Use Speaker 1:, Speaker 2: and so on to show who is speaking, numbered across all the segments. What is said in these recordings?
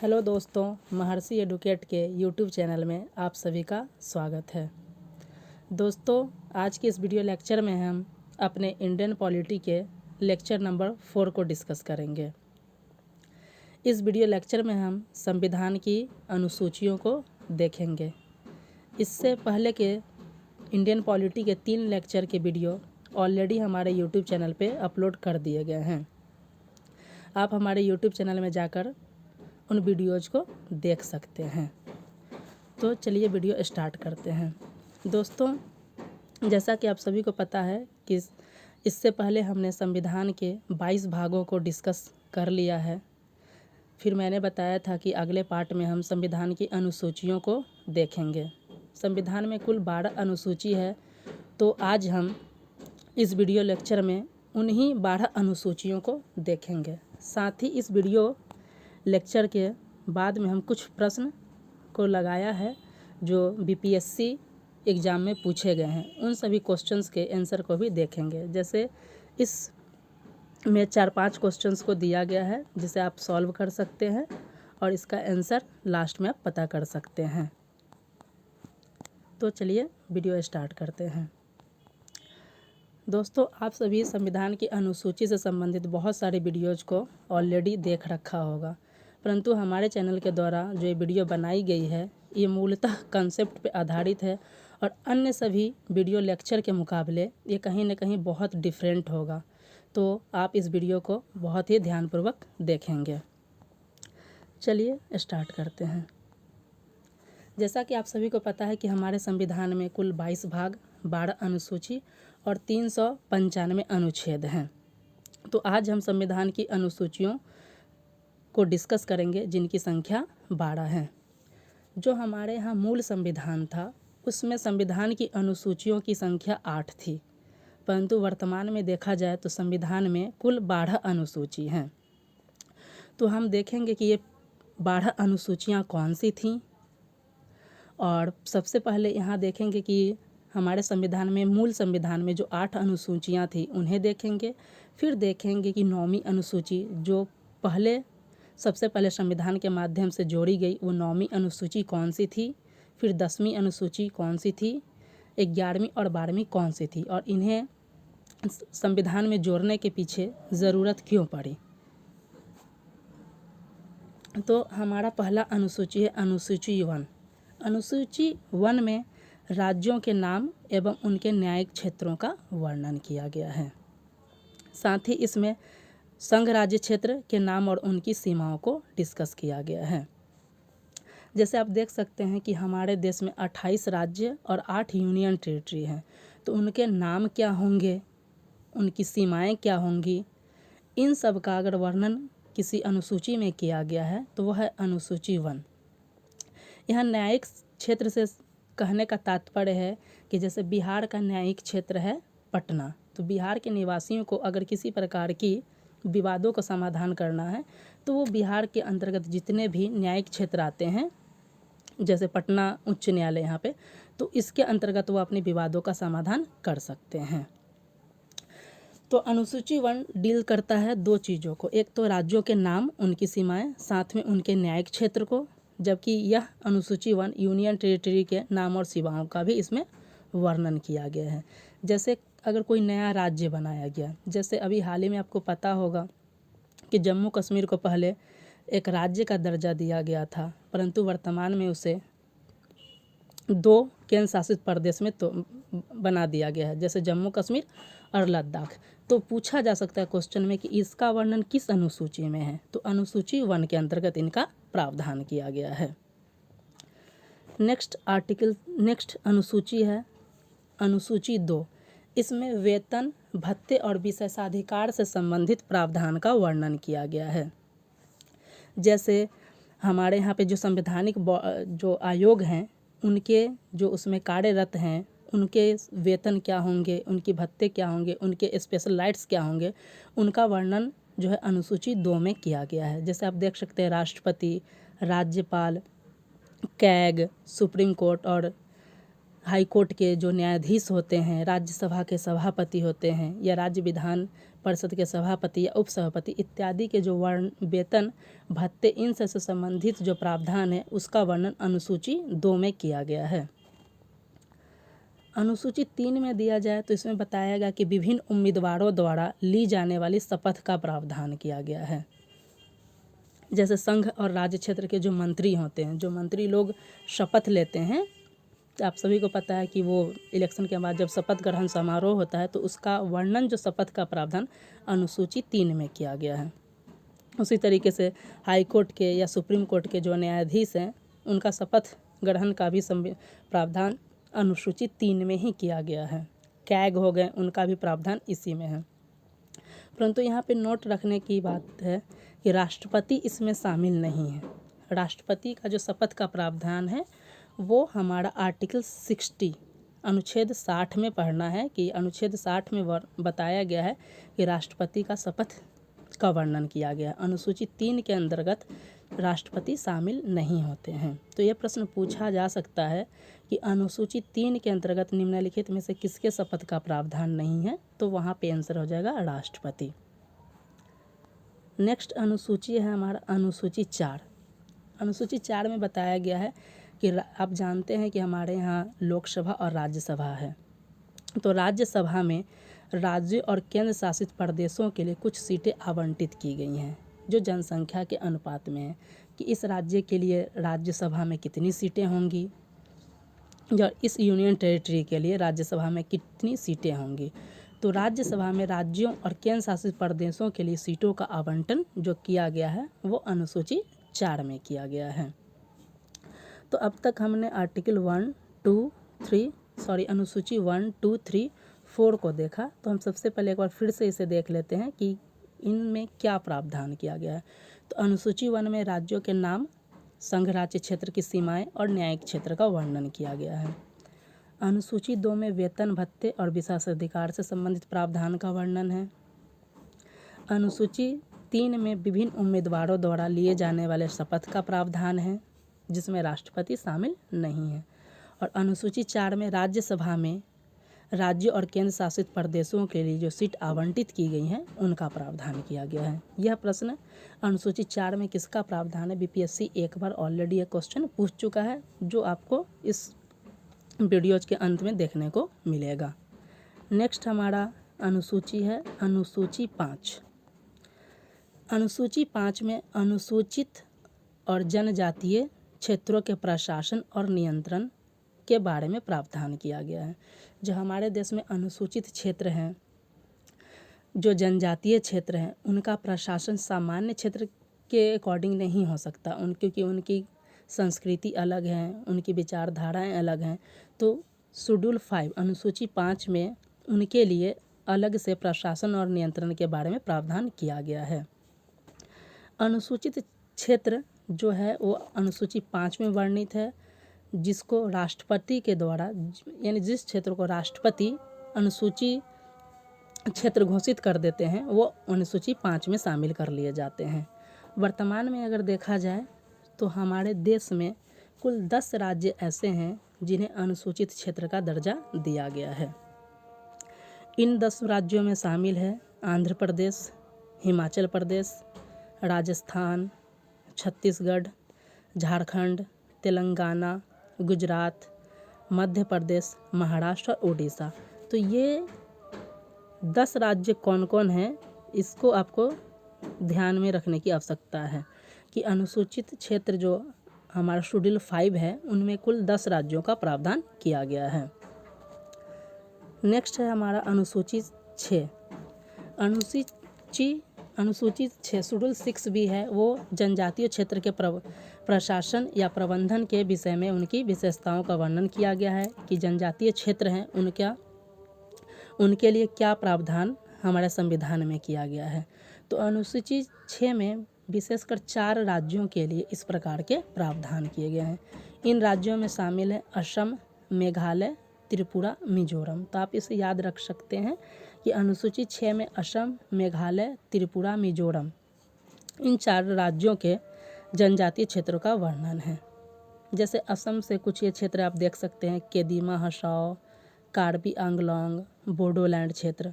Speaker 1: Hello दोस्तों, महर्षि educate के YouTube channel में आप सभी का स्वागत है। दोस्तों, आज के इस वीडियो लेक्चर में हम अपने इंडियन पॉलिटी के लेक्चर नंबर 4 को डिस्कस करेंगे। इस वीडियो लेक्चर में हम संविधान की अनुसूचियों को देखेंगे। इससे पहले के इंडियन पॉलिटी के 3 लेक्चर के वीडियो ऑलरेडी हमारे यूट्यूब चैनल पे अपलोड कर दिए गए हैं। आप हमारे यूट्यूब चैनल में जाकर उन वीडियोज़ को देख सकते हैं। तो चलिए वीडियो स्टार्ट करते हैं। दोस्तों, जैसा कि आप सभी को पता है कि इससे पहले हमने संविधान के 22 भागों को डिस्कस कर लिया है। फिर मैंने बताया था कि अगले पार्ट में हम संविधान की अनुसूचियों को देखेंगे। संविधान में कुल 12 अनुसूची है, तो आज हम इस वीडियो लेक्चर में उन्हीं 12 अनुसूचियों को देखेंगे। साथ ही इस वीडियो लेक्चर के बाद में हम कुछ प्रश्न को लगाया है जो बीपीएससी एग्ज़ाम में पूछे गए हैं। उन सभी क्वेश्चंस के आंसर को भी देखेंगे। जैसे इस में 4-5 क्वेश्चंस को दिया गया है जिसे आप सॉल्व कर सकते हैं और इसका आंसर लास्ट में आप पता कर सकते हैं। तो चलिए वीडियो स्टार्ट करते हैं। दोस्तों, आप सभी संविधान की अनुसूची से संबंधित बहुत सारे वीडियोज़ को ऑलरेडी देख रखा होगा, परंतु हमारे चैनल के द्वारा जो ये वीडियो बनाई गई है ये मूलतः कंसेप्ट पे आधारित है और अन्य सभी वीडियो लेक्चर के मुकाबले ये कहीं ना कहीं बहुत डिफरेंट होगा। तो आप इस वीडियो को बहुत ही ध्यानपूर्वक देखेंगे। चलिए स्टार्ट करते हैं। जैसा कि आप सभी को पता है कि हमारे संविधान में कुल 22 भाग, 12 अनुसूची और 395 अनुच्छेद हैं। तो आज हम संविधान की अनुसूचियों को डिस्कस करेंगे जिनकी संख्या 12 है। जो हमारे यहाँ मूल संविधान था उसमें संविधान की अनुसूचियों की संख्या 8 थी, परंतु वर्तमान में देखा जाए तो संविधान में कुल 12 अनुसूची हैं। तो हम देखेंगे कि ये 12 अनुसूचियाँ कौन सी थीं और सबसे पहले यहाँ देखेंगे कि हमारे संविधान में मूल संविधान में जो 8 अनुसूचियाँ थी उन्हें देखेंगे। फिर देखेंगे कि 9वीं अनुसूची जो सबसे पहले संविधान के माध्यम से जोड़ी गई वो 9वीं अनुसूची कौन सी थी, फिर 10वीं अनुसूची कौन सी थी, 11वीं और 12वीं कौन सी थी और इन्हें संविधान में जोड़ने के पीछे ज़रूरत क्यों पड़ी। तो हमारा पहला अनुसूची है अनुसूची 1। अनुसूची 1 में राज्यों के नाम एवं उनके न्यायिक क्षेत्रों का वर्णन किया गया है। साथ ही इसमें संघ राज्य क्षेत्र के नाम और उनकी सीमाओं को डिस्कस किया गया है। जैसे आप देख सकते हैं कि हमारे देश में 28 राज्य और 8 यूनियन टेरिटरी हैं, तो उनके नाम क्या होंगे, उनकी सीमाएं क्या होंगी, इन सब का अगर वर्णन किसी अनुसूची में किया गया है तो वह है अनुसूची 1। यहाँ न्यायिक क्षेत्र से कहने का तात्पर्य है कि जैसे बिहार का न्यायिक क्षेत्र है पटना, तो बिहार के निवासियों को अगर किसी प्रकार की विवादों का समाधान करना है तो वो बिहार के अंतर्गत जितने भी न्यायिक क्षेत्र आते हैं, जैसे पटना उच्च न्यायालय यहाँ पे, तो इसके अंतर्गत वो अपने विवादों का समाधान कर सकते हैं। तो अनुसूची 1 डील करता है 2 चीज़ों को, एक तो राज्यों के नाम, उनकी सीमाएं, साथ में उनके न्यायिक क्षेत्र को, जबकि यह अनुसूची 1 यूनियन टेरिटरी के नाम और सीमाओं का भी इसमें वर्णन किया गया है। जैसे अगर कोई नया राज्य बनाया गया, जैसे अभी हाल ही में आपको पता होगा कि जम्मू कश्मीर को पहले एक राज्य का दर्जा दिया गया था, परंतु वर्तमान में उसे 2 केंद्र शासित प्रदेश में तो बना दिया गया है, जैसे जम्मू कश्मीर और लद्दाख। तो पूछा जा सकता है क्वेश्चन में कि इसका वर्णन किस अनुसूची में है, तो अनुसूची 1 के अंतर्गत इनका प्रावधान किया गया है। नेक्स्ट अनुसूची है अनुसूची 2। इसमें वेतन, भत्ते और विशेषाधिकार से संबंधित प्रावधान का वर्णन किया गया है। जैसे हमारे यहाँ पे जो संवैधानिक जो आयोग हैं उनके जो उसमें कार्यरत हैं उनके वेतन क्या होंगे, उनकी भत्ते क्या होंगे, उनके स्पेशल राइट्स क्या होंगे, उनका वर्णन जो है अनुसूची 2 में किया गया है। जैसे आप देख सकते हैं राष्ट्रपति, राज्यपाल, कैग, सुप्रीम कोर्ट और हाई कोर्ट के जो न्यायाधीश होते हैं, राज्यसभा के सभापति होते हैं या राज्य विधान परिषद के सभापति या उपसभापति इत्यादि के जो वेतन भत्ते इनसे संबंधित जो प्रावधान है उसका वर्णन अनुसूची 2 में किया गया है। अनुसूची 3 में दिया जाए तो इसमें बताया गया कि विभिन्न उम्मीदवारों द्वारा ली जाने वाली शपथ का प्रावधान किया गया है। जैसे संघ और राज्य क्षेत्र के जो मंत्री होते हैं, जो मंत्री लोग शपथ लेते हैं, आप सभी को पता है कि वो इलेक्शन के बाद जब शपथ ग्रहण समारोह होता है तो उसका वर्णन जो शपथ का प्रावधान अनुसूची 3 में किया गया है। उसी तरीके से हाई कोर्ट के या सुप्रीम कोर्ट के जो न्यायाधीश हैं उनका शपथ ग्रहण का भी प्रावधान अनुसूची 3 में ही किया गया है। कैग हो गए, उनका भी प्रावधान इसी में है। परंतु यहाँ पे नोट रखने की बात है कि राष्ट्रपति इसमें शामिल नहीं है। राष्ट्रपति का जो शपथ का प्रावधान है वो हमारा आर्टिकल 60 अनुच्छेद 60 में पढ़ना है कि अनुच्छेद 60 में बताया गया है कि राष्ट्रपति का शपथ का वर्णन किया गया है। अनुसूची 3 के अंतर्गत राष्ट्रपति शामिल नहीं होते हैं। तो यह प्रश्न पूछा जा सकता है कि अनुसूची 3 के अंतर्गत निम्नलिखित में से किसके शपथ का प्रावधान नहीं है, तो वहाँ पे आंसर हो जाएगा राष्ट्रपति। नेक्स्ट अनुसूची है हमारा अनुसूची 4। अनुसूची 4 में बताया गया है कि आप जानते हैं कि हमारे यहाँ लोकसभा और राज्यसभा है। तो राज्यसभा में राज्य और केंद्र शासित प्रदेशों के लिए कुछ सीटें आवंटित की गई हैं जो जनसंख्या के अनुपात में है कि इस राज्य के लिए राज्यसभा में कितनी सीटें होंगी और इस यूनियन टेरिटरी के लिए राज्यसभा में कितनी सीटें होंगी। तो राज्यसभा में राज्यों और केंद्र शासित प्रदेशों के लिए सीटों का आवंटन जो किया गया है वो अनुसूची 4 में किया गया है। तो अब तक हमने आर्टिकल अनुसूची 1, 2, 3, 4 को देखा। तो हम सबसे पहले एक बार फिर से इसे देख लेते हैं कि इनमें क्या प्रावधान किया गया है। तो अनुसूची 1 में राज्यों के नाम, संघ राज्य क्षेत्र की सीमाएं और न्यायिक क्षेत्र का वर्णन किया गया है। अनुसूची 2 में वेतन भत्ते और विशेषाधिकार से संबंधित प्रावधान का वर्णन है। अनुसूची 3 में विभिन्न उम्मीदवारों द्वारा लिए जाने वाले शपथ का प्रावधान है जिसमें राष्ट्रपति शामिल नहीं है। और अनुसूची 4 में राज्यसभा में राज्य और केंद्र शासित प्रदेशों के लिए जो सीट आवंटित की गई हैं उनका प्रावधान किया गया है। यह प्रश्न अनुसूची 4 में किसका प्रावधान है, बीपीएससी एक बार ऑलरेडी यह क्वेश्चन पूछ चुका है जो आपको इस वीडियोज के अंत में देखने को मिलेगा। नेक्स्ट हमारा अनुसूची है अनुसूची 5। अनुसूची 5 में अनुसूचित और जनजातीय क्षेत्रों के प्रशासन और नियंत्रण के बारे में प्रावधान किया गया है। जो हमारे देश में अनुसूचित क्षेत्र हैं, जो जनजातीय क्षेत्र हैं, उनका प्रशासन सामान्य क्षेत्र के अकॉर्डिंग नहीं हो सकता क्योंकि उनकी संस्कृति अलग है, उनकी विचारधाराएं अलग हैं। तो शेड्यूल 5 अनुसूची 5 में उनके लिए अलग से प्रशासन और नियंत्रण के बारे में प्रावधान किया गया है। अनुसूचित क्षेत्र जो है वो अनुसूची 5 में वर्णित है, जिसको राष्ट्रपति के द्वारा यानी जिस क्षेत्र को राष्ट्रपति अनुसूची क्षेत्र घोषित कर देते हैं वो अनुसूची 5 में शामिल कर लिए जाते हैं। वर्तमान में अगर देखा जाए तो हमारे देश में कुल 10 राज्य ऐसे हैं जिन्हें अनुसूचित क्षेत्र का दर्जा दिया गया है। इन 10 राज्यों में शामिल है आंध्र प्रदेश, हिमाचल प्रदेश, राजस्थान, छत्तीसगढ़, झारखंड, तेलंगाना, गुजरात, मध्य प्रदेश, महाराष्ट्र और उड़ीसा। तो ये 10 राज्य कौन कौन हैं इसको आपको ध्यान में रखने की आवश्यकता है कि अनुसूचित क्षेत्र जो हमारा शेड्यूल 5 है उनमें कुल 10 राज्यों का प्रावधान किया गया है। नेक्स्ट है हमारा अनुसूची 6। अनुसूची 6 शेड्यूल 6 भी है, वो जनजातीय क्षेत्र के प्रशासन या प्रबंधन के विषय में उनकी विशेषताओं का वर्णन किया गया है कि जनजातीय क्षेत्र हैं उनके लिए क्या प्रावधान हमारे संविधान में किया गया है। तो अनुसूची 6 में विशेषकर 4 राज्यों के लिए इस प्रकार के प्रावधान किए गए हैं। इन राज्यों में शामिल है असम, मेघालय, त्रिपुरा, मिजोरम। तो आप इसे याद रख सकते हैं कि अनुसूची 6 में असम, मेघालय, त्रिपुरा, मिजोरम इन 4 राज्यों के जनजातीय क्षेत्रों का वर्णन है। जैसे असम से कुछ ये क्षेत्र आप देख सकते हैं, केदिमा हसाओ, कार्बी आंगलोंग, बोडोलैंड क्षेत्र।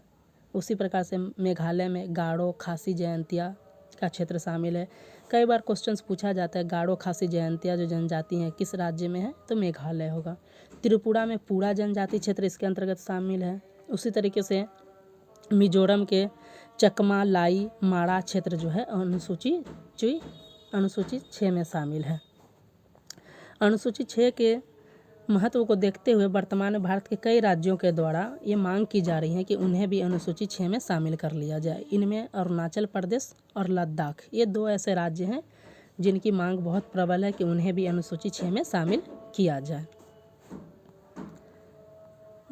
Speaker 1: उसी प्रकार से मेघालय में गारो खासी जयंतिया का क्षेत्र शामिल है। कई बार क्वेश्चंस पूछा जाता है गारो खासी जयंतिया जो जनजाति हैं किस राज्य में है, तो मेघालय होगा। त्रिपुरा में पूरा जनजाति क्षेत्र इसके अंतर्गत शामिल है। उसी तरीके से मिजोरम के चकमा लाई माड़ा क्षेत्र जो है अनुसूची 6 में शामिल है। अनुसूची 6 के महत्व को देखते हुए वर्तमान में भारत के कई राज्यों के द्वारा ये मांग की जा रही है कि उन्हें भी अनुसूची 6 में शामिल कर लिया जाए। इनमें अरुणाचल प्रदेश और लद्दाख ये 2 ऐसे राज्य हैं जिनकी मांग बहुत प्रबल है कि उन्हें भी अनुसूची 6 में शामिल किया जाए।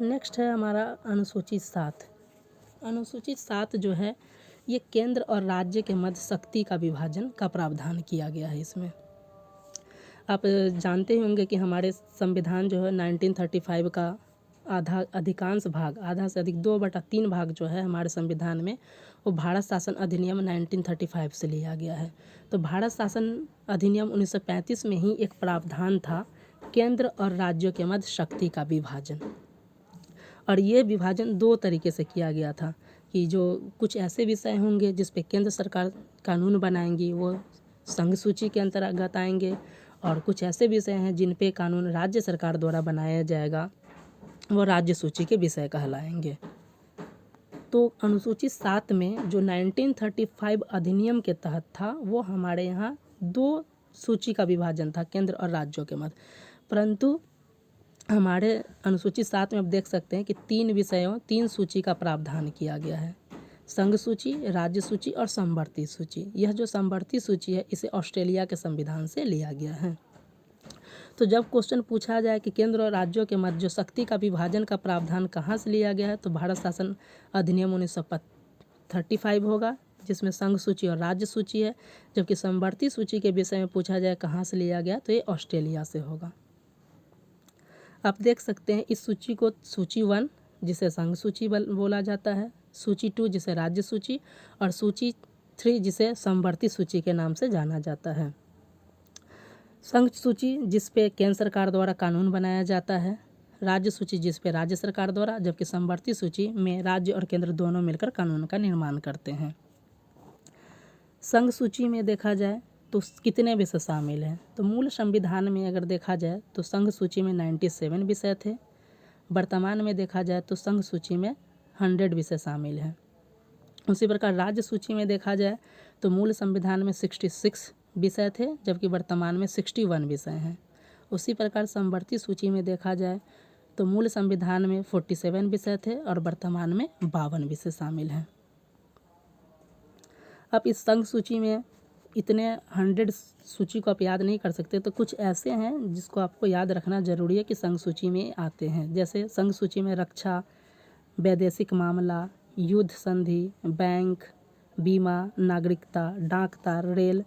Speaker 1: नेक्स्ट है हमारा अनुसूची 7। अनुसूची 7 जो है ये केंद्र और राज्य के मध्य शक्ति का विभाजन का प्रावधान किया गया है। इसमें आप जानते ही होंगे कि हमारे संविधान जो है 1935 का अधिकांश भाग, आधा से अधिक 2/3 भाग जो है हमारे संविधान में वो भारत शासन अधिनियम 1935 से लिया गया है। तो भारत शासन अधिनियम 1935 में ही एक प्रावधान था केंद्र और राज्यों के मध्य शक्ति का विभाजन, और ये विभाजन 2 तरीके से किया गया था कि जो कुछ ऐसे विषय होंगे जिस पे केंद्र सरकार कानून बनाएंगी वो संघ सूची के अंतर्गत आएंगे, और कुछ ऐसे विषय हैं जिन पे कानून राज्य सरकार द्वारा बनाया जाएगा वो राज्य सूची के विषय कहलाएंगे। तो अनुसूची 7 में जो 1935 अधिनियम के तहत था वो हमारे यहाँ 2 सूची का विभाजन था केंद्र और राज्यों के मध्य, परंतु हमारे अनुसूची 7 में आप देख सकते हैं कि 3 सूची का प्रावधान किया गया है, संघ सूची, राज्य सूची और समवर्ती सूची। यह जो समवर्ती सूची है इसे ऑस्ट्रेलिया के संविधान से लिया गया है। तो जब क्वेश्चन पूछा जाए कि केंद्र और राज्यों के मध्य जो शक्ति का विभाजन का प्रावधान कहाँ से लिया गया है, तो भारत शासन अधिनियम 1935 होगा जिसमें संघ सूची और राज्य सूची है, जबकि समवर्ती सूची के विषय में पूछा जाए कहाँ से लिया गया तो ये ऑस्ट्रेलिया से होगा। आप देख सकते हैं इस सूची को सूची 1 जिसे संघ सूची बोला जाता है, सूची 2 जिसे राज्य सूची, और सूची 3 जिसे समवर्ती सूची के नाम से जाना जाता है। संघ सूची जिस पे केंद्र सरकार द्वारा कानून बनाया जाता है, राज्य सूची जिस पे राज्य सरकार द्वारा, जबकि समवर्ती सूची में राज्य और केंद्र दोनों मिलकर कानून का निर्माण करते हैं। संघ सूची में देखा जाए तो कितने विषय शामिल हैं, तो मूल संविधान में अगर देखा जाए तो संघ सूची में 97 विषय थे। वर्तमान में देखा जाए तो संघ सूची में 100 विषय शामिल हैं। उसी प्रकार राज्य सूची में देखा जाए तो मूल संविधान में 66 विषय थे, जबकि वर्तमान में 61 विषय हैं। उसी प्रकार समवर्ती सूची में देखा जाए तो मूल संविधान में 47 विषय थे और वर्तमान में 52 विषय शामिल हैं। अब इस संघ सूची में इतने 100 सूची को आप याद नहीं कर सकते, तो कुछ ऐसे हैं जिसको आपको याद रखना जरूरी है कि संघ सूची में आते हैं। जैसे संघ सूची में रक्षा, वैदेशिक मामला, युद्ध संधि, बैंक, बीमा, नागरिकता, डाक तार, रेल,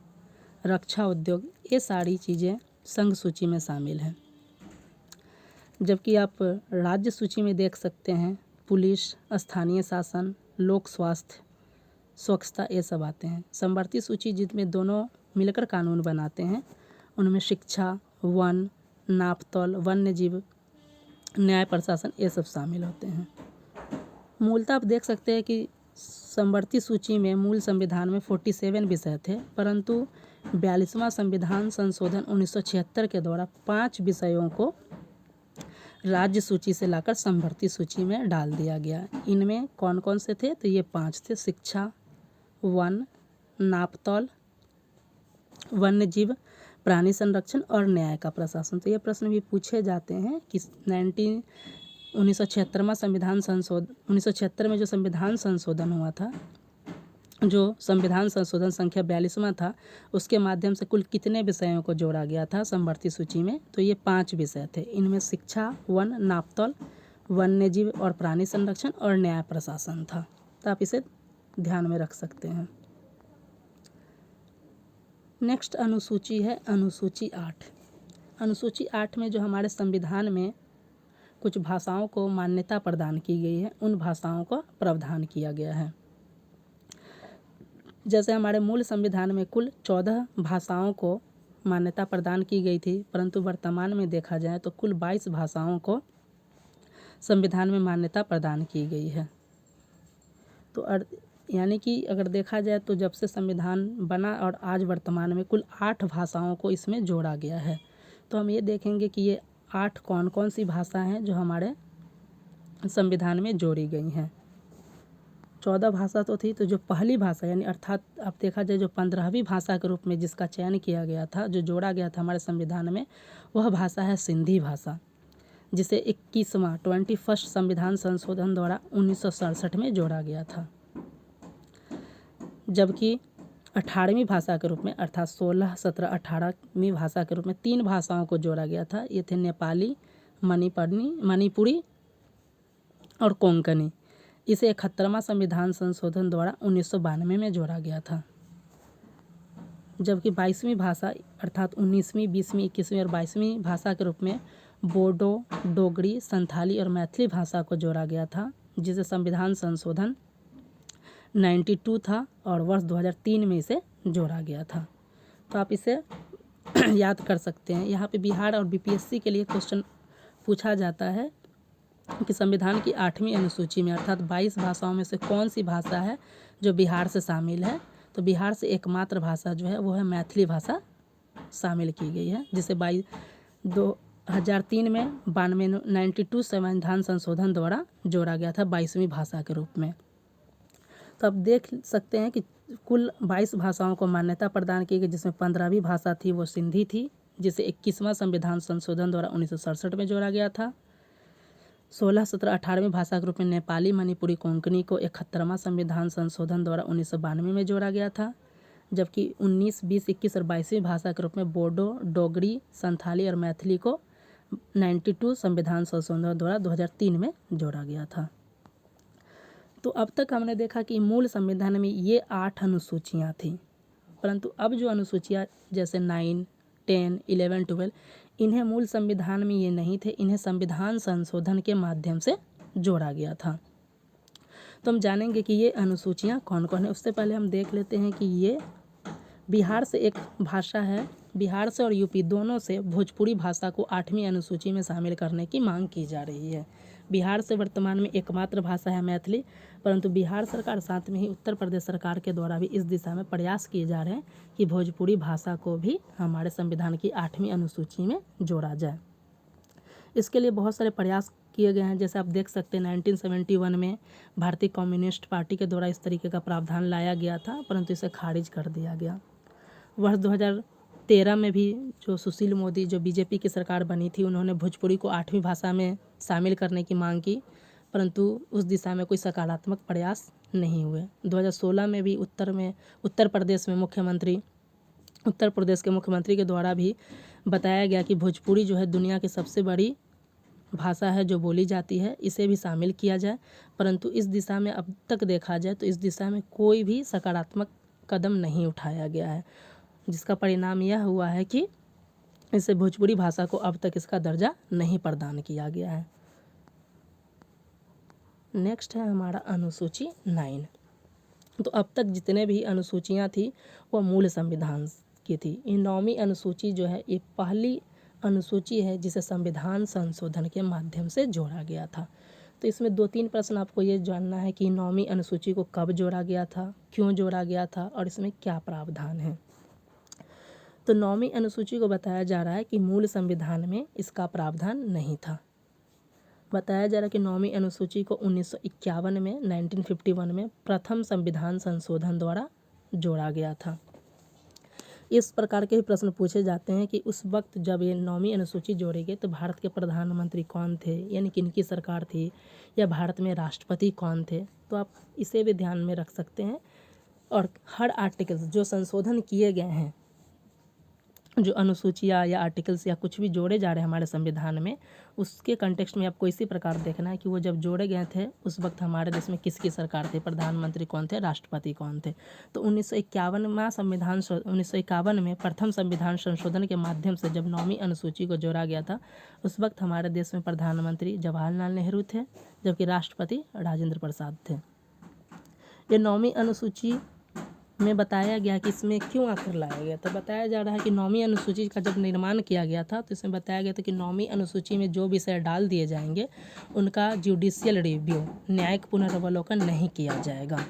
Speaker 1: रक्षा उद्योग, ये सारी चीज़ें संघ सूची में शामिल हैं। जबकि आप राज्य सूची में देख सकते हैं पुलिस, स्थानीय शासन, लोक स्वास्थ्य, स्वच्छता, ये सब आते हैं। समवर्ती सूची जिसमें दोनों मिलकर कानून बनाते हैं उनमें शिक्षा, वन, नापतौल, वन्य जीव, न्याय प्रशासन, ये सब शामिल होते हैं। मूलतः आप देख सकते हैं कि समवर्ती सूची में मूल संविधान में 47 विषय थे, परंतु 42वां संविधान संशोधन 1976 के द्वारा 5 विषयों को राज्य सूची से लाकर समवर्ती सूची में डाल दिया गया। इनमें कौन कौन से थे, तो ये 5 थे: शिक्षा, वन, नापतौल, वन्य जीव, प्राणी संरक्षण और न्याय का प्रशासन। तो ये प्रश्न भी पूछे जाते हैं कि 1976 संविधान संशोधन 1976 में जो संविधान संशोधन हुआ था, जो संविधान संशोधन संख्या 42वां था, उसके माध्यम से कुल कितने विषयों को जोड़ा गया था समवर्ती सूची में, तो ये 5 विषय थे। इनमें शिक्षा, वन, नापतौल, वन्य जीव और प्राणी संरक्षण और न्याय प्रशासन था। तो आप इसे ध्यान में रख सकते हैं। नेक्स्ट अनुसूची है अनुसूची 8। अनुसूची 8 में जो हमारे संविधान में कुछ भाषाओं को मान्यता प्रदान की गई है, उन भाषाओं का प्रावधान किया गया है। जैसे हमारे मूल संविधान में कुल 14 भाषाओं को मान्यता प्रदान की गई थी, परंतु वर्तमान में देखा जाए तो कुल 22 भाषाओं को संविधान में मान्यता प्रदान की गई है। तो यानी कि अगर देखा जाए तो जब से संविधान बना और आज वर्तमान में कुल 8 भाषाओं को इसमें जोड़ा गया है। तो हम ये देखेंगे कि ये 8 कौन कौन सी भाषा हैं जो हमारे संविधान में जोड़ी गई हैं। 14 भाषा तो थी, तो जो पहली भाषा यानी अर्थात अब देखा जाए जो 15वीं भाषा के रूप में जिसका चयन किया गया था, जो जोड़ा गया था हमारे संविधान में, वह भाषा है सिंधी भाषा, जिसे 21वां 21st संविधान संशोधन द्वारा 1967 में जोड़ा गया था। जबकि 18वीं भाषा के रूप में अर्थात 16, 17, 18वीं भाषा के रूप में 3 भाषाओं को जोड़ा गया था। ये थे नेपाली, मणिपुरी और कोंकणी। इसे 71वां संविधान संशोधन द्वारा 1992 में जोड़ा गया था। जबकि 22वीं भाषा अर्थात 19वीं, 20वीं, 21वीं और 22वीं भाषा के रूप में बोडो, डोगरी, संथाली और मैथिली भाषा को जोड़ा गया था, जिसे संविधान संशोधन 92 था और वर्ष 2003 में इसे जोड़ा गया था। तो आप इसे याद कर सकते हैं। यहाँ पे बिहार और बीपीएससी के लिए क्वेश्चन पूछा जाता है कि संविधान की 8वीं अनुसूची में अर्थात 22 भाषाओं में से कौन सी भाषा है जो बिहार से शामिल है। तो बिहार से एकमात्र भाषा जो है वो है मैथिली भाषा शामिल की गई है, जिसे 2003 में 92 संविधान संशोधन द्वारा जोड़ा गया था 22वीं भाषा के रूप में। तो आप देख सकते हैं कि कुल 22 भाषाओं को मान्यता प्रदान की गई, जिसमें 15वीं भाषा थी वो सिंधी थी, जिसे 21वां संविधान संशोधन द्वारा 1967 में जोड़ा गया था। 16, 17, 18वीं भाषा के रूप में नेपाली, मणिपुरी, कोंकणी को 71वां संविधान संशोधन द्वारा 1992 में जोड़ा गया था। जबकि 19, 20, 21 और 22वीं भाषा के रूप में बोडो, डोगरी, संथाली और मैथिली को 92 संविधान संशोधन द्वारा 2003 में जोड़ा गया था। तो अब तक हमने देखा कि मूल संविधान में ये 8 अनुसूचियाँ थीं, परंतु अब जो अनुसूचियाँ जैसे 9, 10, 11, 12 इन्हें मूल संविधान में ये नहीं थे, इन्हें संविधान संशोधन के माध्यम से जोड़ा गया था। तो हम जानेंगे कि ये अनुसूचियाँ कौन कौन है। उससे पहले हम देख लेते हैं कि ये बिहार से एक भाषा है, बिहार से और यूपी दोनों से भोजपुरी भाषा को 8वीं अनुसूची में शामिल करने की मांग की जा रही है। बिहार से वर्तमान में एकमात्र भाषा है मैथिली, परंतु बिहार सरकार साथ में ही उत्तर प्रदेश सरकार के द्वारा भी इस दिशा में प्रयास किए जा रहे हैं कि भोजपुरी भाषा को भी हमारे संविधान की 8वीं अनुसूची में जोड़ा जाए। इसके लिए बहुत सारे प्रयास किए गए हैं। जैसे आप देख सकते हैं 1971 में भारतीय कम्युनिस्ट पार्टी के द्वारा इस तरीके का प्रावधान लाया गया था, परंतु इसे खारिज कर दिया गया। वर्ष 2013 में भी जो सुशील मोदी जो बीजेपी की सरकार बनी थी, उन्होंने भोजपुरी को 8वीं भाषा में शामिल करने की मांग की, परंतु उस दिशा में कोई सकारात्मक प्रयास नहीं हुए। 2016 में भी उत्तर प्रदेश के मुख्यमंत्री के द्वारा भी बताया गया कि भोजपुरी जो है दुनिया की सबसे बड़ी भाषा है जो बोली जाती है, इसे भी शामिल किया जाए, परंतु इस दिशा में अब तक देखा जाए तो इस दिशा में कोई भी सकारात्मक कदम नहीं उठाया गया है, जिसका परिणाम यह हुआ है कि इसे भोजपुरी भाषा को अब तक इसका दर्जा नहीं प्रदान किया गया है। नेक्स्ट है हमारा अनुसूची 9। तो अब तक जितने भी अनुसूचियाँ थी वो मूल संविधान की थी। ये 9वीं अनुसूची जो है ये पहली अनुसूची है जिसे संविधान संशोधन के माध्यम से जोड़ा गया था। तो इसमें 2-3 प्रश्न आपको ये जानना है कि 9वीं अनुसूची को कब जोड़ा गया था, क्यों जोड़ा गया था और इसमें क्या प्रावधान है। तो 9वीं अनुसूची को बताया जा रहा है कि मूल संविधान में इसका प्रावधान नहीं था। बताया जा रहा है कि 9वीं अनुसूची को 1951 में 1951 में प्रथम संविधान संशोधन द्वारा जोड़ा गया था। इस प्रकार के भी प्रश्न पूछे जाते हैं कि उस वक्त जब ये 9वीं अनुसूची जोड़ी गई तो भारत के प्रधानमंत्री कौन थे, यानी किनकी सरकार थी, या भारत में राष्ट्रपति कौन थे। तो आप इसे भी ध्यान में रख सकते हैं। और हर आर्टिकल्स जो संशोधन किए गए हैं, जो अनुसूचियाँ या आर्टिकल्स या कुछ भी जोड़े जा रहे हैं हमारे संविधान में, उसके कंटेक्स्ट में आपको इसी प्रकार देखना है कि वो जब जोड़े गए थे उस वक्त हमारे देश में किसकी सरकार थी, प्रधानमंत्री कौन थे, राष्ट्रपति कौन थे। तो 1951 में प्रथम संविधान संशोधन के माध्यम से जब 9वीं अनुसूची को जोड़ा गया था, उस वक्त हमारे देश में प्रधानमंत्री जवाहरलाल नेहरू थे, जबकि राष्ट्रपति राजेंद्र प्रसाद थे। ये 9वीं अनुसूची में बताया गया कि इसमें क्यों आकर लाया गया। तो बताया जा रहा है कि 9वीं अनुसूची का जब निर्माण किया गया था तो इसमें बताया गया था कि 9वीं अनुसूची में जो विषय डाल दिए जाएंगे उनका जुडिशियल रिव्यू, न्यायिक पुनर्वलोकन नहीं किया जाएगा।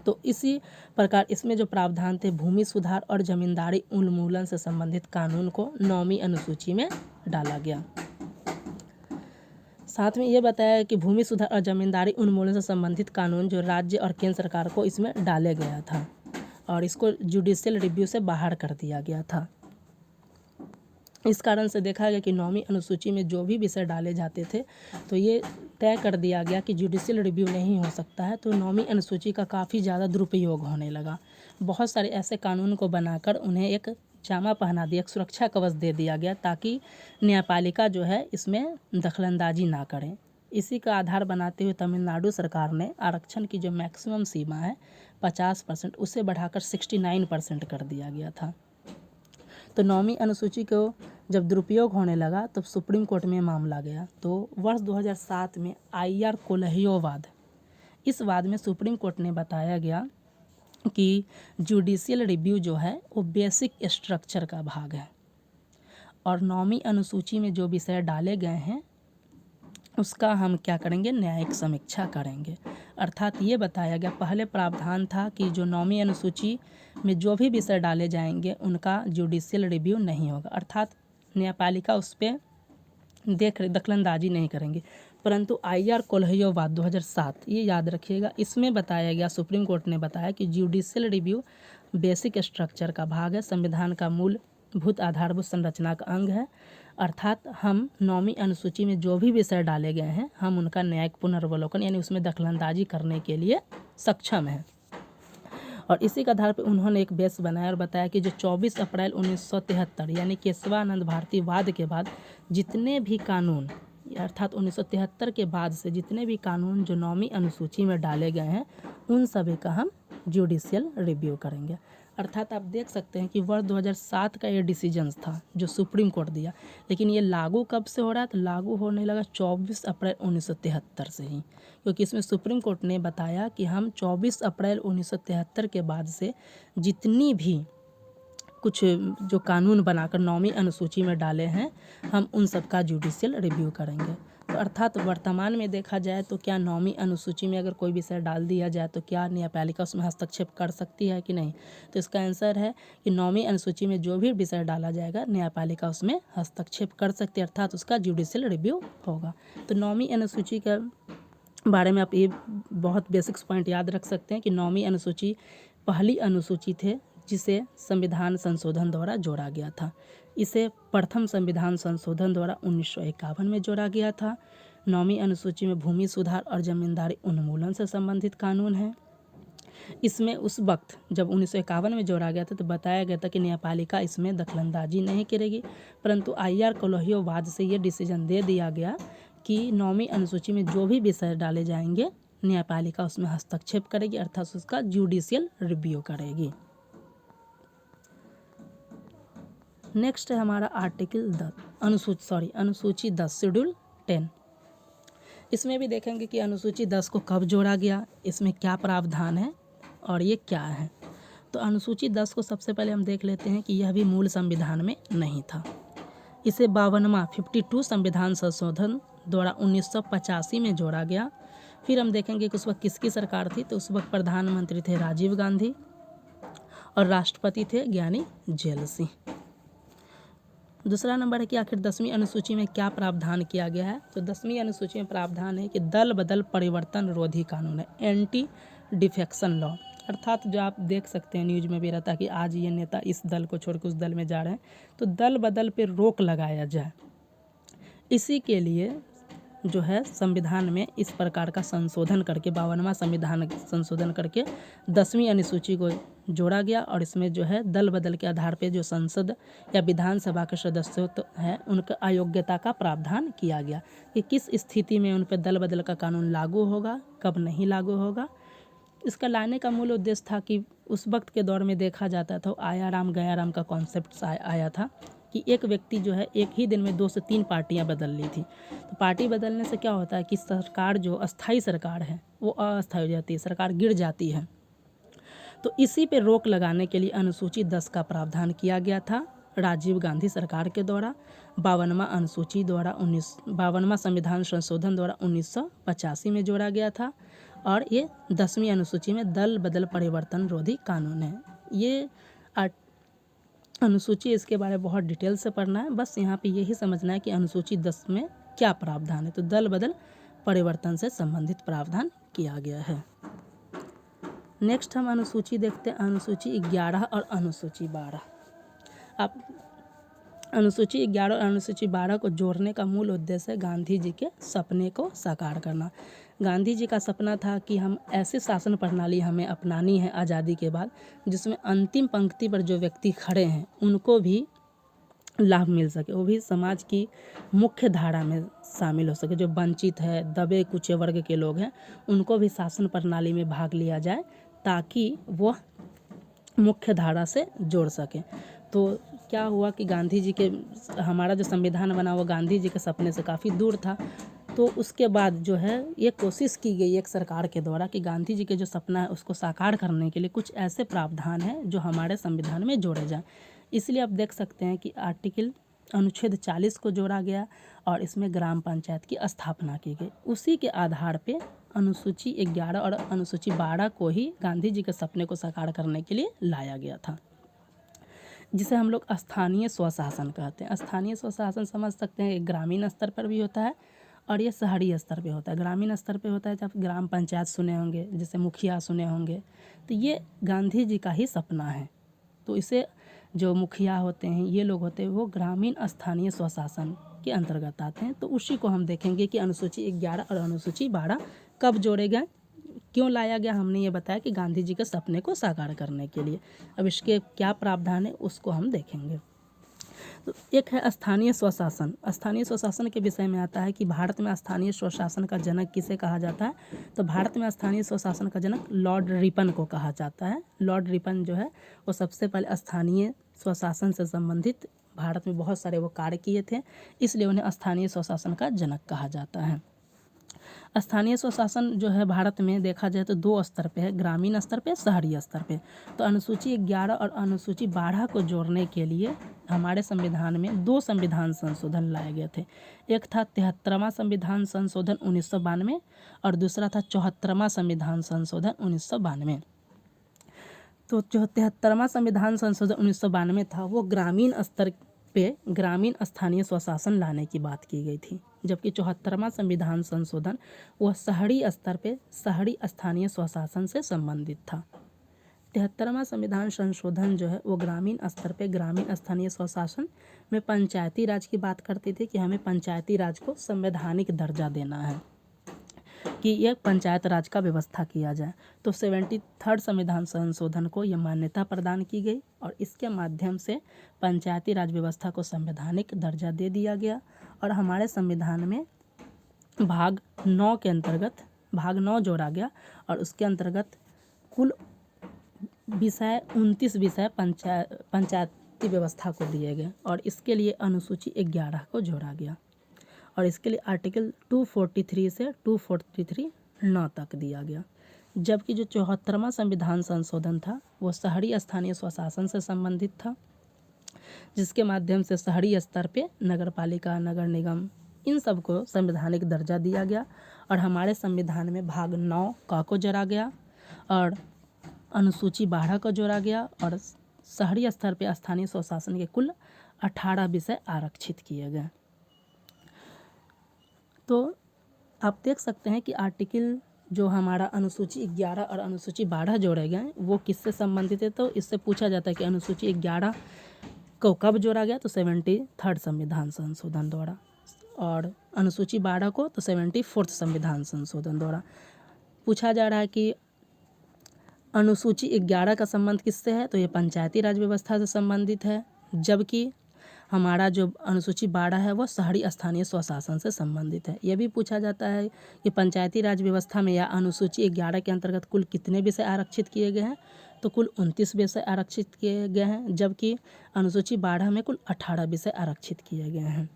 Speaker 1: तो इसी प्रकार इसमें जो प्रावधान थे भूमि सुधार और जमींदारी उन्मूलन से संबंधित कानून को 9वीं अनुसूची में डाला गया। साथ में ये बताया कि भूमि सुधार और जमींदारी उन्मूलन से संबंधित कानून जो राज्य और केंद्र सरकार को इसमें डाले गया था और इसको जुडिशियल रिव्यू से बाहर कर दिया गया था। इस कारण से देखा गया कि 9वीं अनुसूची में जो भी विषय डाले जाते थे तो ये तय कर दिया गया कि जुडिशियल रिव्यू नहीं हो सकता है। तो 9वीं अनुसूची का काफ़ी ज़्यादा दुरुपयोग होने लगा। बहुत सारे ऐसे कानून को बनाकर उन्हें एक जामा पहना दिया, एक सुरक्षा कवच दे दिया गया ताकि न्यायपालिका जो है इसमें दखलंदाजी ना करें। इसी का आधार बनाते हुए तमिलनाडु सरकार ने आरक्षण की जो मैक्सिमम सीमा है 50% उसे बढ़ाकर 69% कर दिया गया था। तो 9वीं अनुसूची को जब दुरुपयोग होने लगा तब सुप्रीम कोर्ट में मामला गया। तो वर्ष 2007 में IR कोल्हियो वाद, इस वाद में सुप्रीम कोर्ट ने बताया गया कि जुडिशियल रिव्यू जो है वो बेसिक स्ट्रक्चर का भाग है और 9वीं अनुसूची में जो विषय डाले गए हैं उसका हम क्या करेंगे, न्यायिक समीक्षा करेंगे। अर्थात ये बताया गया, पहले प्रावधान था कि जो 9वीं अनुसूची में जो भी विषय डाले जाएंगे उनका जुडिशियल रिव्यू नहीं होगा, अर्थात न्यायपालिका उस पर दखलंदाजी नहीं करेंगे। परंतु IR कोल्हियो वाद 2007, ये याद रखिएगा, इसमें बताया गया, सुप्रीम कोर्ट ने बताया कि जुडिशियल रिव्यू बेसिक स्ट्रक्चर का भाग है, संविधान का मूलभूत आधारभूत संरचना का अंग है। अर्थात हम 9वीं अनुसूची में जो भी विषय डाले गए हैं हम उनका न्यायिक पुनर्वलोकन यानी उसमें दखलंदाजी करने के लिए सक्षम हैं। और इसी के आधार पर उन्होंने एक बेस बनाया और बताया कि जो 24 अप्रैल 1973 यानी केशवानंद भारती वाद के बाद जितने भी कानून, अर्थात 1973 के बाद से जितने भी कानून जो 9वीं अनुसूची में डाले गए हैं उन सभी का हम जुडिशियल रिव्यू करेंगे। अर्थात आप देख सकते हैं कि वर्ष 2007 का ये डिसीजंस था जो सुप्रीम कोर्ट दिया, लेकिन ये लागू कब से हो रहा है, तो लागू होने लगा 24 अप्रैल 1973 से ही, क्योंकि इसमें सुप्रीम कोर्ट ने बताया कि हम 24 अप्रैल 1973 के बाद से जितनी भी कुछ जो कानून बनाकर 9वीं अनुसूची में डाले हैं हम उन सब का जुडिशियल रिव्यू करेंगे। तो अर्थात वर्तमान में देखा जाए तो क्या 9वीं अनुसूची में अगर कोई विषय डाल दिया जाए तो क्या न्यायपालिका उसमें हस्तक्षेप कर सकती है कि नहीं, तो इसका आंसर है कि 9वीं अनुसूची में जो भी विषय डाला जाएगा न्यायपालिका उसमें हस्तक्षेप कर सकती है, अर्थात उसका जुडिशियल रिव्यू होगा। तो 9वीं अनुसूची का बारे में आप ये बहुत बेसिक्स पॉइंट याद रख सकते हैं कि 9वीं अनुसूची पहली अनुसूची थे जिसे संविधान संशोधन द्वारा जोड़ा गया था। इसे प्रथम संविधान संशोधन द्वारा 1951 में जोड़ा गया था। 9वीं अनुसूची में भूमि सुधार और जमींदारी उन्मूलन से संबंधित कानून है। इसमें उस वक्त जब 1951 में जोड़ा गया था तो बताया गया था कि न्यायपालिका इसमें दखलंदाजी नहीं करेगी, परंतु IR कोल्हियो वाद से ये डिसीजन दे दिया गया कि 9वीं अनुसूची में जो भी विषय डाले जाएंगे न्यायपालिका उसमें हस्तक्षेप करेगी, अर्थात उसका जुडिशियल रिव्यू करेगी। नेक्स्ट है हमारा आर्टिकल 10 अनुसूची 10 शेड्यूल 10। इसमें भी देखेंगे कि अनुसूची 10 को कब जोड़ा गया, इसमें क्या प्रावधान है और ये क्या है। तो अनुसूची 10 को सबसे पहले हम देख लेते हैं कि यह भी मूल संविधान में नहीं था। इसे 52वां 52 संविधान संशोधन द्वारा 1985 में जोड़ा गया। फिर हम देखेंगे कि उस वक्त किसकी सरकार थी, तो उस वक्त प्रधानमंत्री थे राजीव गांधी और राष्ट्रपति थे ज्ञानी जेल सिंह। दूसरा नंबर है कि आखिर 10वीं अनुसूची में क्या प्रावधान किया गया है। तो 10वीं अनुसूची में प्रावधान है कि दल बदल परिवर्तन रोधी कानून है, एंटी डिफेक्शन लॉ। अर्थात जो आप देख सकते हैं न्यूज में भी रहता है कि आज ये नेता इस दल को छोड़कर उस दल में जा रहे हैं, तो दल बदल पे रोक लगाया जाए। इसी के लिए जो है संविधान में इस प्रकार का संशोधन करके 52वां संविधान संशोधन करके 10वीं अनुसूची को जोड़ा गया और इसमें जो है दल बदल के आधार पे जो संसद या विधानसभा के सदस्य हैं उनका अयोग्यता का प्रावधान किया गया कि किस स्थिति में उन पर दल बदल का कानून लागू होगा, कब नहीं लागू होगा। इसका लाने का मूल उद्देश्य था कि उस वक्त के दौर में देखा जाता था आया राम गया राम का कॉन्सेप्ट आया था कि एक व्यक्ति जो है एक ही दिन में 2 से 3 पार्टियां बदल ली थी। तो पार्टी बदलने से क्या होता है कि सरकार जो अस्थाई सरकार है वो अस्थायी हो जाती है, सरकार गिर जाती है। तो इसी पे रोक लगाने के लिए अनुसूची 10 का प्रावधान किया गया था राजीव गांधी सरकार के द्वारा 52वां अनुसूची द्वारा 52वां संविधान संशोधन द्वारा 1985 में जोड़ा गया था। और ये 10वीं अनुसूची में दल बदल परिवर्तन रोधी कानून है। ये अनुसूची, इसके बारे में बहुत डिटेल से पढ़ना है, बस यहाँ पे यही समझना है कि अनुसूची 10 में क्या प्रावधान है। तो दल बदल परिवर्तन से संबंधित प्रावधान किया गया है। नेक्स्ट हम अनुसूची देखते हैं, अनुसूची 11 और अनुसूची 12। आप अनुसूची 11 और अनुसूची 12 को जोड़ने का मूल उद्देश्य है गांधी जी के सपने को साकार करना। गांधी जी का सपना था कि हम ऐसी शासन प्रणाली हमें अपनानी है आज़ादी के बाद, जिसमें अंतिम पंक्ति पर जो व्यक्ति खड़े हैं उनको भी लाभ मिल सके, वो भी समाज की मुख्य धारा में शामिल हो सके। जो वंचित है, दबे कुचे वर्ग के लोग हैं, उनको भी शासन प्रणाली में भाग लिया जाए ताकि वह मुख्य धारा से जोड़ सकें। तो क्या हुआ कि गांधी जी के, हमारा जो संविधान बना वो गांधी जी के सपने से काफ़ी दूर था। तो उसके बाद जो है ये कोशिश की गई एक सरकार के द्वारा कि गांधी जी के जो सपना है उसको साकार करने के लिए कुछ ऐसे प्रावधान हैं जो हमारे संविधान में जोड़े जाएं। इसलिए आप देख सकते हैं कि अनुच्छेद 40 को जोड़ा गया और इसमें ग्राम पंचायत की स्थापना की गई। उसी के आधार पे अनुसूची 11 और अनुसूची 12 को ही गांधी जी के सपने को साकार करने के लिए लाया गया था, जिसे हम लोग स्थानीय स्वशासन कहते हैं। स्थानीय स्वशासन समझ सकते हैं, ग्रामीण स्तर पर भी होता है और ये शहरी स्तर पे होता है। ग्रामीण स्तर पे होता है जब ग्राम पंचायत सुने होंगे, जैसे मुखिया सुने होंगे, तो ये गांधी जी का ही सपना है। तो इसे जो मुखिया होते हैं, ये लोग होते हैं, वो ग्रामीण स्थानीय स्वशासन के अंतर्गत आते हैं। तो उसी को हम देखेंगे कि अनुसूची 11 और अनुसूची 12 कब जोड़े गए, क्यों लाया गया। हमने ये बताया कि गांधी जी के सपने को साकार करने के लिए। अब इसके क्या प्रावधान है उसको हम देखेंगे। तो एक है स्थानीय स्वशासन। स्थानीय स्वशासन के विषय में आता है कि भारत में स्थानीय स्वशासन का जनक किसे कहा जाता है। तो भारत में स्थानीय स्वशासन का जनक लॉर्ड रिपन को कहा जाता है। लॉर्ड रिपन जो है वो सबसे पहले स्थानीय स्वशासन से संबंधित भारत में बहुत सारे वो कार्य किए थे, इसलिए उन्हें स्थानीय स्वशासन का जनक कहा जाता है। स्थानीय स्वशासन जो है भारत में देखा जाए तो 2 स्तर पे है, ग्रामीण स्तर पे, शहरी स्तर पे। तो अनुसूची 11 और अनुसूची 12 को जोड़ने के लिए हमारे संविधान में 2 संविधान संशोधन लाए गए थे। एक था 73वां संविधान संशोधन 1992 और दूसरा था 74वां संविधान संशोधन 1992। तो जो 73वां संविधान संशोधन 1992 था वो ग्रामीण स्तर पे ग्रामीण स्थानीय स्वशासन लाने की बात की गई थी, जबकि 74वां संविधान संशोधन वह शहरी स्तर पे शहरी स्थानीय स्वशासन से संबंधित था। 73वां संविधान संशोधन जो है वो ग्रामीण स्तर पे ग्रामीण स्थानीय स्वशासन में पंचायती राज की बात करती थी कि हमें पंचायती राज को संवैधानिक दर्जा देना है, कि यह पंचायत राज का व्यवस्था किया जाए। तो 73rd संविधान संशोधन को यह मान्यता प्रदान की गई और इसके माध्यम से पंचायती राज व्यवस्था को संवैधानिक दर्जा दे दिया गया। और हमारे संविधान में भाग 9 के अंतर्गत भाग 9 जोड़ा गया और उसके अंतर्गत कुल 29 विषय पंचायती व्यवस्था को दिए गए और इसके लिए अनुसूची 11 को जोड़ा गया और इसके लिए आर्टिकल 243 से 243 9 तक दिया गया। जबकि जो 74वां संविधान संशोधन था वो शहरी स्थानीय स्वशासन से संबंधित था, जिसके माध्यम से शहरी स्तर पे नगर पालिका, नगर निगम, इन सब को संवैधानिक दर्जा दिया गया और हमारे संविधान में भाग 9 का को जोड़ा गया और अनुसूची 12 को जोड़ा गया और शहरी स्तर पे स्थानीय स्वशासन के कुल 18 विषय आरक्षित किए गए। तो आप देख सकते हैं कि आर्टिकल जो हमारा अनुसूची 11 और अनुसूची 12 जोड़े गए वो किससे संबंधित है। तो इससे पूछा जाता है कि अनुसूची 11 को कब जोड़ा गया, तो 73rd संविधान संशोधन द्वारा, और अनुसूची 12 को तो 74th संविधान संशोधन द्वारा। पूछा जा रहा है कि अनुसूची 11 का संबंध किससे है, तो ये पंचायती राज व्यवस्था से संबंधित है, जबकि हमारा जो अनुसूची 12 है वो शहरी स्थानीय स्वशासन से संबंधित है। यह भी पूछा जाता है कि पंचायती राज व्यवस्था में या अनुसूची 11 के अंतर्गत कुल कितने विषय आरक्षित किए गए हैं, तो कुल 29 विषय आरक्षित किए गए हैं, जबकि अनुसूची 12 में कुल 18 विषय आरक्षित किए गए हैं।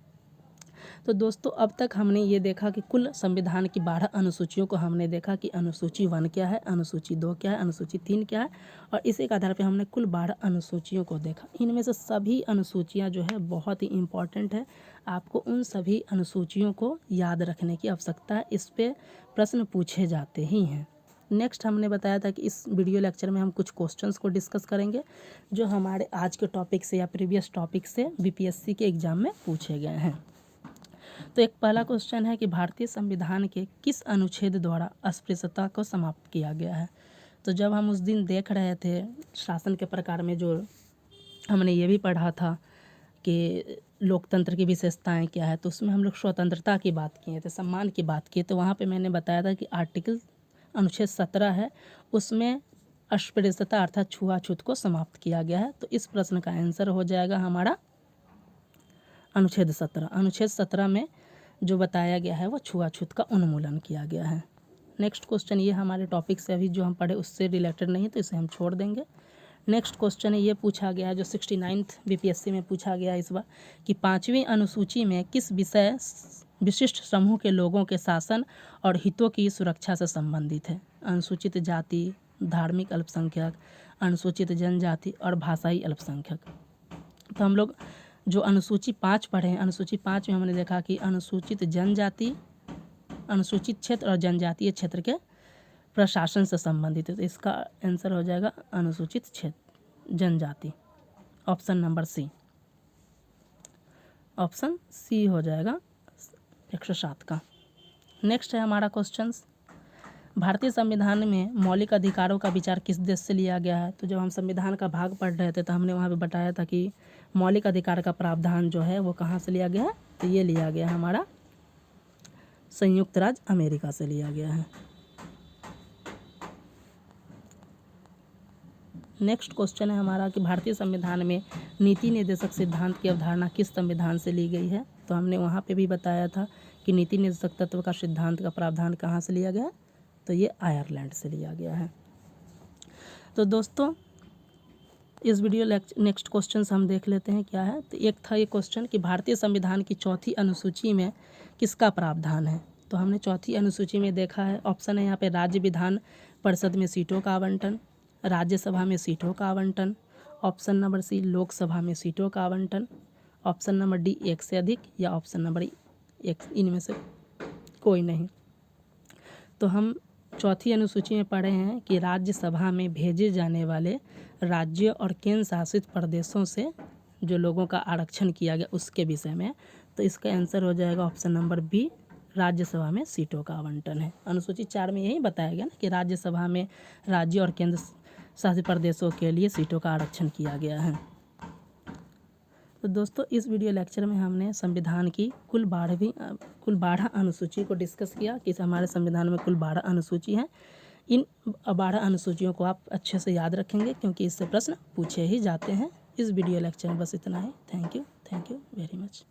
Speaker 1: तो दोस्तों अब तक हमने ये देखा कि कुल संविधान की 12 अनुसूचियों को हमने देखा कि अनुसूची 1 क्या है, अनुसूची 2 क्या है, अनुसूची 3 क्या है, और इसी के आधार पे हमने कुल 12 अनुसूचियों को देखा। इनमें से सभी अनुसूचियां जो है बहुत ही इम्पॉर्टेंट है, आपको उन सभी अनुसूचियों को याद रखने की आवश्यकता है, इस पर प्रश्न पूछे जाते ही हैं। नेक्स्ट हमने बताया था कि इस वीडियो लेक्चर में हम कुछ क्वेश्चंस को डिस्कस करेंगे जो हमारे आज के टॉपिक से या प्रीवियस टॉपिक से बीपीएससी के एग्ज़ाम में पूछे गए हैं। तो एक पहला क्वेश्चन है कि भारतीय संविधान के किस अनुच्छेद द्वारा अस्पृश्यता को समाप्त किया गया है। तो जब हम उस दिन देख रहे थे शासन के प्रकार में, जो हमने ये भी पढ़ा था कि लोकतंत्र की विशेषताएं क्या है, तो उसमें हम लोग स्वतंत्रता की बात किए थे, सम्मान की बात की। तो वहाँ पे मैंने बताया था कि आर्टिकल अनुच्छेद 17 है, उसमें अस्पृश्यता अर्थात छुआछूत को समाप्त किया गया है। तो इस प्रश्न का आंसर हो जाएगा हमारा अनुच्छेद 17। अनुच्छेद 17 में जो बताया गया है वो छुआछूत का उन्मूलन किया गया है। नेक्स्ट क्वेश्चन, ये हमारे टॉपिक से अभी जो हम पढ़े उससे रिलेटेड नहीं, तो इसे हम छोड़ देंगे। नेक्स्ट क्वेश्चन है, ये पूछा गया है जो 69th बीपीएससी में पूछा गया इस बार कि 5वीं अनुसूची में किस विषय विशिष्ट समूह के लोगों के शासन और हितों की सुरक्षा से संबंधित है। अनुसूचित जाति, धार्मिक अल्पसंख्यक, अनुसूचित जनजाति और भाषाई अल्पसंख्यक। तो हम लोग जो अनुसूची 5 पढ़े हैं, अनुसूची 5 में हमने देखा कि अनुसूचित जनजाति, अनुसूचित क्षेत्र और जनजातीय क्षेत्र के प्रशासन से संबंधित है। तो इसका आंसर हो जाएगा अनुसूचित क्षेत्र जनजाति, option number C. Option C हो जाएगा 107 का। नेक्स्ट है हमारा क्वेश्चन, भारतीय संविधान में मौलिक अधिकारों का विचार किस देश से लिया गया है। तो जब हम संविधान का भाग पढ़ रहे थे तो हमने वहाँ पे बताया था कि मौलिक अधिकार का प्रावधान जो है वो कहाँ से लिया गया है, तो ये लिया गया है हमारा संयुक्त राज्य अमेरिका से लिया गया है। नेक्स्ट क्वेश्चन है हमारा कि भारतीय संविधान में नीति निर्देशक सिद्धांत की अवधारणा किस संविधान से ली गई है। तो हमने वहाँ पे भी बताया था कि नीति निर्देशक तत्व का सिद्धांत का प्रावधान कहाँ से लिया गया है, तो ये आयरलैंड से लिया गया है। तो दोस्तों इस वीडियो नेक्स्ट क्वेश्चन हम देख लेते हैं क्या है। तो एक था ये क्वेश्चन कि भारतीय संविधान की चौथी अनुसूची में किसका प्रावधान है। तो हमने चौथी अनुसूची में देखा है, ऑप्शन है यहाँ पे राज्य विधान परिषद में सीटों का आवंटन, राज्यसभा में सीटों का आवंटन, ऑप्शन नंबर सी लोकसभा में सीटों का आवंटन, ऑप्शन नंबर डी एक से अधिक, या ऑप्शन नंबर एक, इनमें से कोई नहीं। तो हम चौथी अनुसूची में पढ़े हैं कि राज्यसभा में भेजे जाने वाले राज्यों और केंद्र शासित प्रदेशों से जो लोगों का आरक्षण किया गया उसके विषय में। तो इसका आंसर हो जाएगा ऑप्शन नंबर बी, राज्यसभा में सीटों का आवंटन है। अनुसूची 4 में यही बताया गया ना कि राज्यसभा में राज्य और केंद्र शासित प्रदेशों के लिए सीटों का आरक्षण किया गया है। तो दोस्तों इस वीडियो लेक्चर में हमने संविधान की कुल 12 अनुसूची को डिस्कस किया कि हमारे संविधान में कुल 12 अनुसूची हैं। इन 12 अनुसूचियों को आप अच्छे से याद रखेंगे क्योंकि इससे प्रश्न पूछे ही जाते हैं। इस वीडियो लेक्चर में बस इतना ही। Thank you very much.